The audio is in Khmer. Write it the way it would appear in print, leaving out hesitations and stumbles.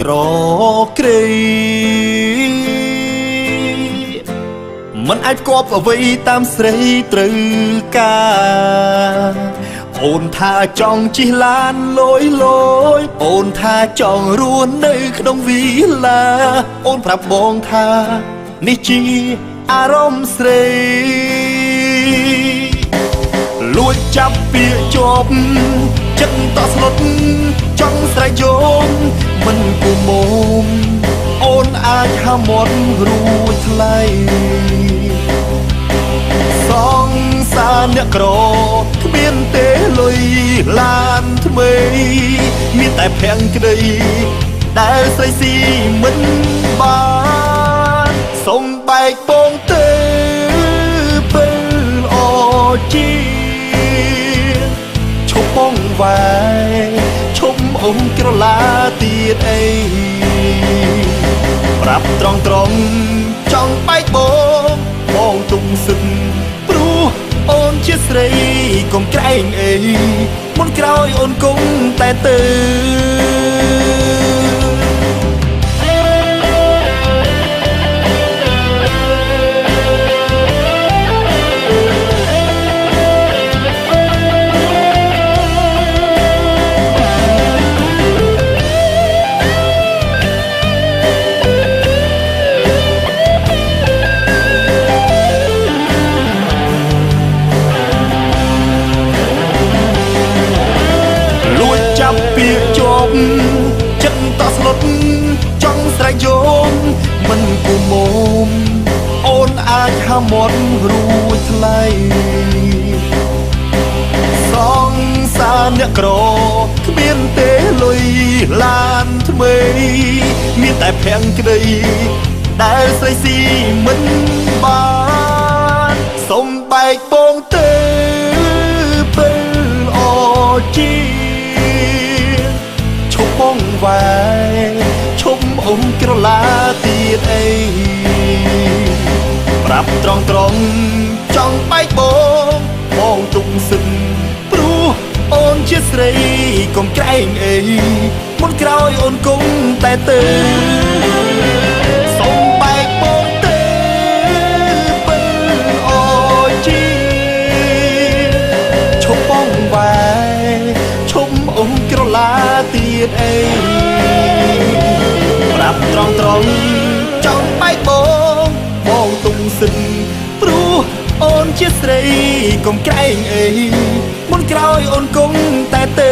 ក្រក្រៃមិនអាចគប់អ្វីតាមស្រីត្រូវការអូនថាចង់ជិះឡានលយលយអូនថាចង់រស់នៅក្នុងវីឡាអូនប្រាប់បងថានេះជាអារម្មណ៍ស្រីលួចចាប់ពាក្យជាប់ចិត្តតស្លុតចង់ស្រែកយំមិនគូមុំអូនអាចហាមាត់រួចថ្លៃសងសារអ្នកក្រគ្មានទេលុយឡានថ្មីមានតែភាំងក្តីដែលស្រីស៊ីមិនបានសុំបែកពងទៅពេលអជីឈប់បងវាយឈប់អ៊ំក្រឡាទៀតអីប្រាប់ត្រង់ចង់បែកបងទុំសឹកព្រោះអូនជាស្រីកុំក្រែងអីមុនក្រោយអូនគង់តែទៅពាក្យជាប់ចិត្តតស្លុតចង់ស្រែកយំមិនគូមុំអូនអាចហាមាត់រួចថ្លៃសងសារអ្នកក្រគ្មានទេលុយឡានថ្មីមានតែភាំងក្តីដែលស្រីស៊ីមិនបានសុំបែកពងទៅពេលអជីបងវាយឈប់អ៊ំក្រឡាទៀតអីប្រាប់ត្រង់ចង់បែកបងទុំសឹកព្រោះអូនជាស្រីកុំក្រែងអីមុនក្រោយអូនគង់តែទៅសុំបែកបងទៅពេលអជីឈប់បងវាយឈប់អ៊ំក្រឡាទៀតអីប្រាប់ត្រង់ចង់បែកបងទុំសឹកព្រោះអូនជាស្រីកុំក្រែងអីមុនក្រោយអូនគង់តែទៅ